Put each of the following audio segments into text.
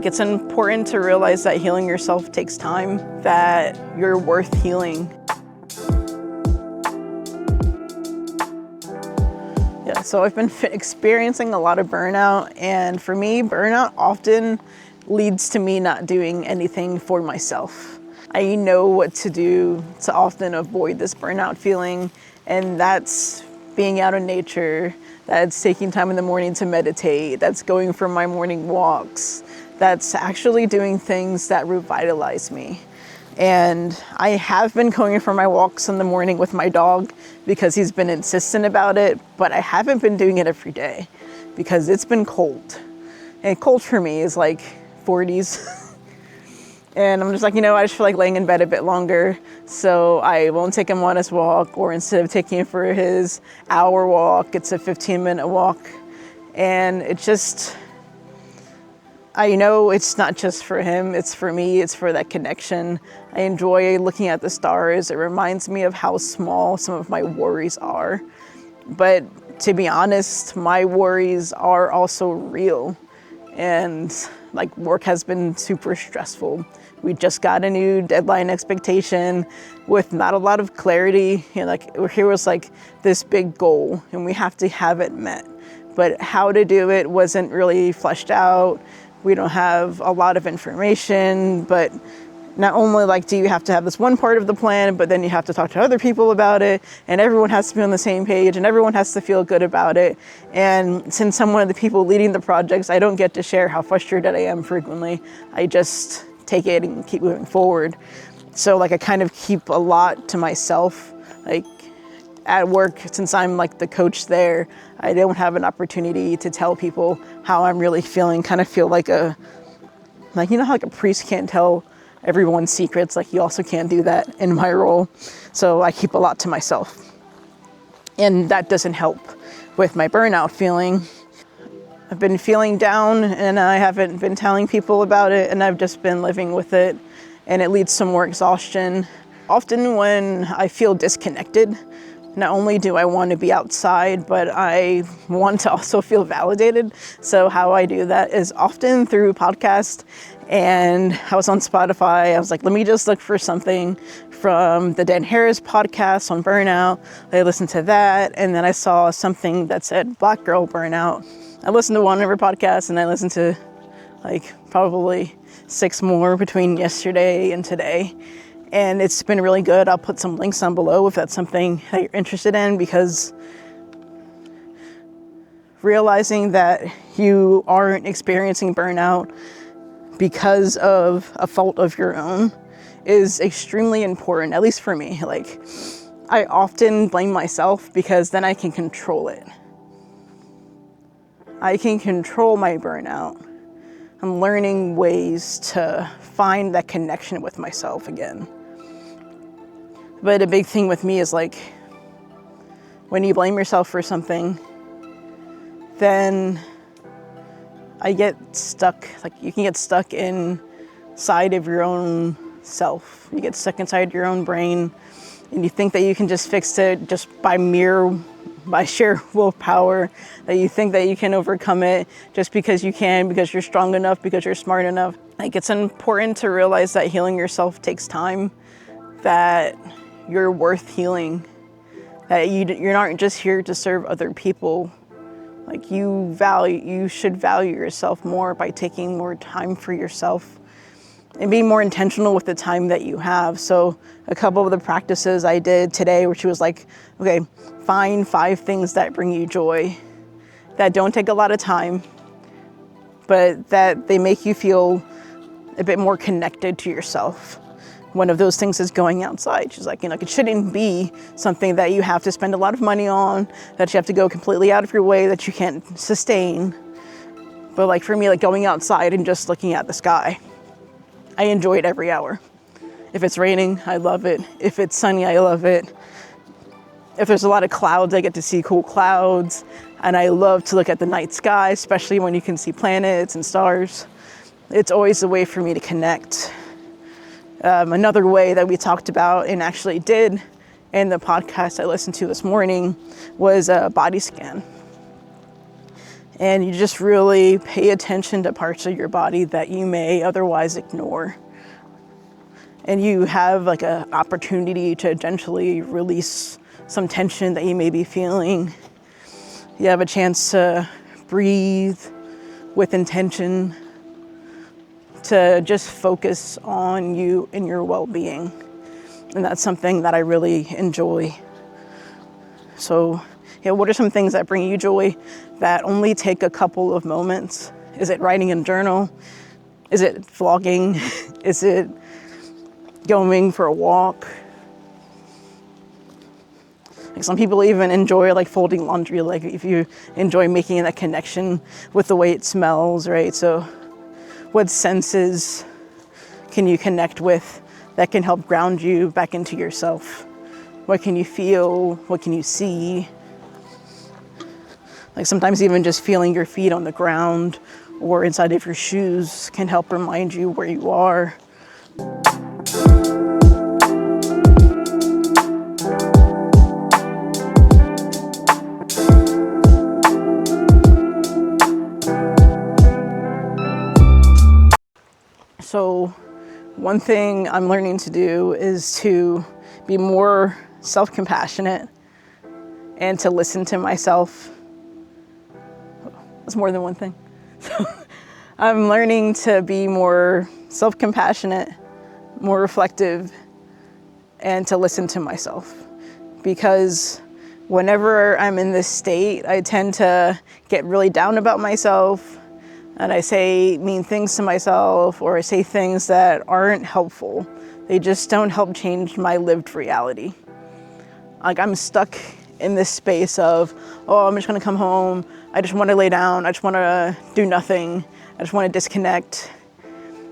It's important to realize that healing yourself takes time, that you're worth healing. Yeah, so I've been experiencing a lot of burnout, and for me, burnout often leads to me not doing anything for myself. I know what to do to often avoid this burnout feeling, and that's being out in nature, that's taking time in the morning to meditate, that's going for my morning walks, that's actually doing things that revitalize me. And I have been going for my walks in the morning with my dog because he's been insistent about it, but I haven't been doing it every day because it's been cold. And cold for me is like 40s. And I'm just like, I just feel like laying in bed a bit longer. So I won't take him on his walk, or instead of taking him for his hour walk, it's a 15-minute walk. And it just, I know it's not just for him, it's for me, it's for that connection. I enjoy looking at the stars. It reminds me of how small some of my worries are. But to be honest, my worries are also real. And like, work has been super stressful. We just got a new deadline expectation with not a lot of clarity. Here was like this big goal and we have to have it met. But how to do it wasn't really fleshed out. We don't have a lot of information, but not only do you have to have this one part of the plan, but then you have to talk to other people about it, and everyone has to be on the same page, and everyone has to feel good about it. And since I'm one of the people leading the projects, I don't get to share how frustrated I am frequently. I just take it and keep moving forward. So I kind of keep a lot to myself. At work, since I'm the coach there, I don't have an opportunity to tell people how I'm really feeling. Kind of feel like how a priest can't tell everyone's secrets, you also can't do that in my role. So I keep a lot to myself. And that doesn't help with my burnout feeling. I've been feeling down and I haven't been telling people about it, and I've just been living with it, and it leads to more exhaustion. Often when I feel disconnected, not only do I want to be outside, but I want to also feel validated. So how I do that is often through podcast. And I was on Spotify. I was like, let me just look for something from the Dan Harris podcast on burnout. I listened to that. And then I saw something that said Black Girl Burnout. I listened to one of her podcasts, and I listened to probably 6 more between yesterday and today. And it's been really good. I'll put some links down below if that's something that you're interested in, because realizing that you aren't experiencing burnout because of a fault of your own is extremely important, at least for me. I often blame myself because then I can control it. I can control my burnout. I'm learning ways to find that connection with myself again. But a big thing with me is when you blame yourself for something, then I get stuck. You can get stuck inside of your own self. You get stuck inside your own brain, and you think that you can just fix it just by sheer willpower, that you think that you can overcome it just because you can, because you're strong enough, because you're smart enough. It's important to realize that healing yourself takes time, that you're worth healing, that you're not just here to serve other people. You should value yourself more by taking more time for yourself and being more intentional with the time that you have. So a couple of the practices I did today, where she was like, okay, find 5 things that bring you joy, that don't take a lot of time, but that they make you feel a bit more connected to yourself. One of those things is going outside. She's like, it shouldn't be something that you have to spend a lot of money on, that you have to go completely out of your way, that you can't sustain. But for me, going outside and just looking at the sky, I enjoy it every hour. If it's raining, I love it. If it's sunny, I love it. If there's a lot of clouds, I get to see cool clouds. And I love to look at the night sky, especially when you can see planets and stars. It's always a way for me to connect. Another way that we talked about and actually did in the podcast I listened to this morning was a body scan. And you just really pay attention to parts of your body that you may otherwise ignore. And you have like an opportunity to gently release some tension that you may be feeling. You have a chance to breathe with intention, to just focus on you and your well-being. And that's something that I really enjoy. So, what are some things that bring you joy that only take a couple of moments? Is it writing in a journal? Is it vlogging? Is it going for a walk? Like some people even enjoy like folding laundry, like if you enjoy making that connection with the way it smells, right? So what senses can you connect with that can help ground you back into yourself? What can you feel? What can you see? Like sometimes even just feeling your feet on the ground or inside of your shoes can help remind you where you are. So one thing I'm learning to do is to be more self-compassionate and to listen to myself. That's more than one thing. So I'm learning to be more self-compassionate, more reflective, and to listen to myself. Because whenever I'm in this state, I tend to get really down about myself, and I say mean things to myself, or I say things that aren't helpful. They just don't help change my lived reality. Like I'm stuck in this space of, oh, I'm just gonna come home. I just wanna lay down. I just wanna do nothing. I just wanna disconnect.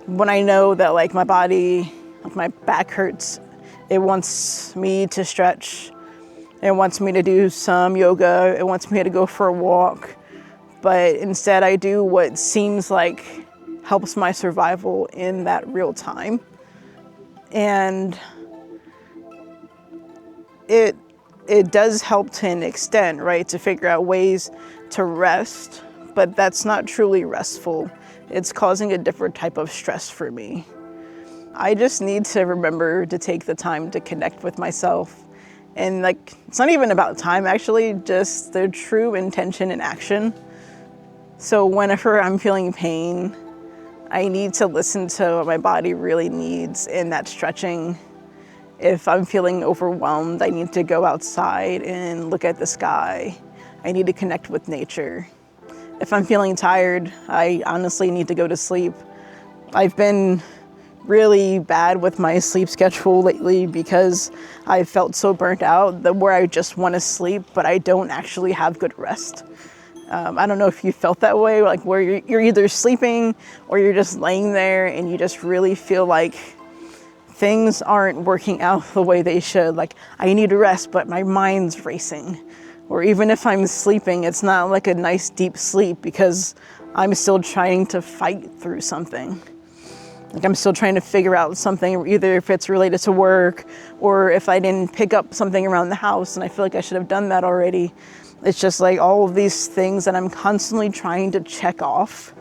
When I know that like my body, like my back hurts, it wants me to stretch. It wants me to do some yoga. It wants me to go for a walk. But instead I do what seems like helps my survival in that real time. And it does help to an extent, right? To figure out ways to rest, but that's not truly restful. It's causing a different type of stress for me. I just need to remember to take the time to connect with myself. And like, it's not even about time actually, just the true intention and action. So whenever I'm feeling pain, I need to listen to what my body really needs in that stretching. If I'm feeling overwhelmed, I need to go outside and look at the sky. I need to connect with nature. If I'm feeling tired, I honestly need to go to sleep. I've been really bad with my sleep schedule lately because I felt so burnt out that where I just want to sleep, but I don't actually have good rest. I don't know if you felt that way, like where you're either sleeping or you're just laying there and you just really feel like things aren't working out the way they should. Like I need to rest, but my mind's racing. Or even if I'm sleeping, it's not like a nice deep sleep because I'm still trying to fight through something. Like I'm still trying to figure out something, either if it's related to work or if I didn't pick up something around the house and I feel like I should have done that already. It's just like all of these things that I'm constantly trying to check off,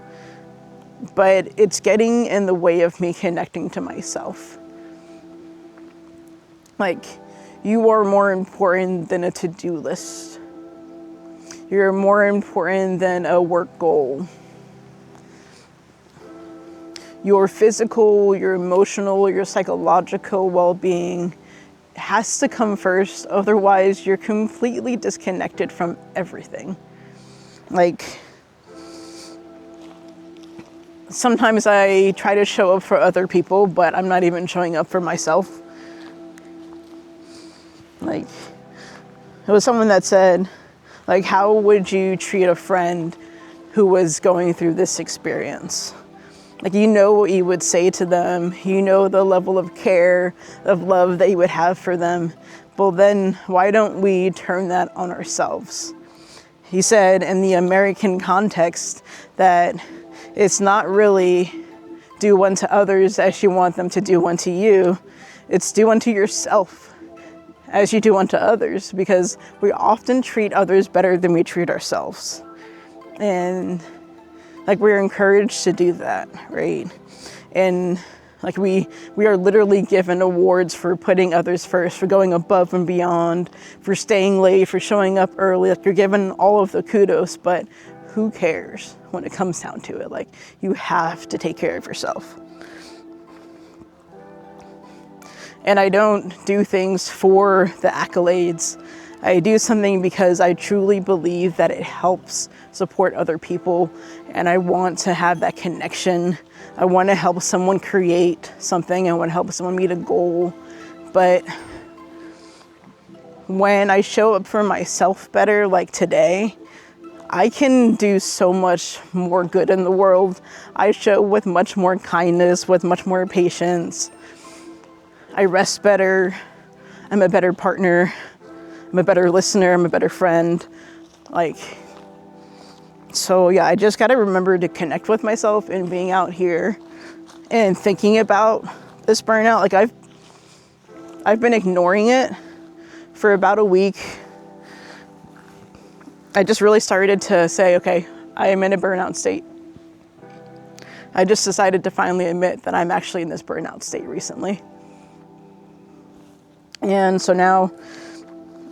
but it's getting in the way of me connecting to myself. Like, you are more important than a to-do list. You're more important than a work goal. Your physical, your emotional, your psychological well-being has to come first, otherwise you're completely disconnected from everything. Like, sometimes I try to show up for other people, but I'm not even showing up for myself. Like, it was someone that said, like, how would you treat a friend who was going through this experience? Like, you know what you would say to them, you know the level of care, of love that you would have for them. Well, then why don't we turn that on ourselves? He said in the American context that it's not really do unto others as you want them to do unto you. It's do unto yourself as you do unto others, because we often treat others better than we treat ourselves. And like, we're encouraged to do that, right? And like, we are literally given awards for putting others first, for going above and beyond, for staying late, for showing up early. Like, you're given all of the kudos, but who cares when it comes down to it? Like, you have to take care of yourself. And I don't do things for the accolades. I do something because I truly believe that it helps support other people, and I want to have that connection. I want to help someone create something. I want to help someone meet a goal. But when I show up for myself better, like today, I can do so much more good in the world. I show with much more kindness, with much more patience. I rest better. I'm a better partner. I'm a better listener. I'm a better friend. So yeah, I just got to remember to connect with myself and being out here and thinking about this burnout. Like, I've been ignoring it for about a week. I just really started to say, okay, I am in a burnout state. I just decided to finally admit that I'm actually in this burnout state recently. And so now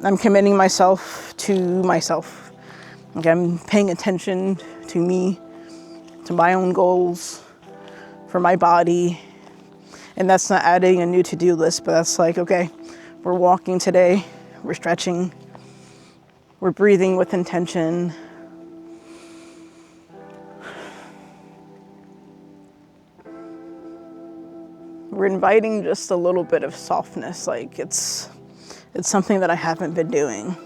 I'm committing myself to myself. Like, I'm paying attention to me, to my own goals, for my body. And that's not adding a new to-do list, but that's like, okay, we're walking today, we're stretching, we're breathing with intention. We're inviting just a little bit of softness. Like, it's something that I haven't been doing.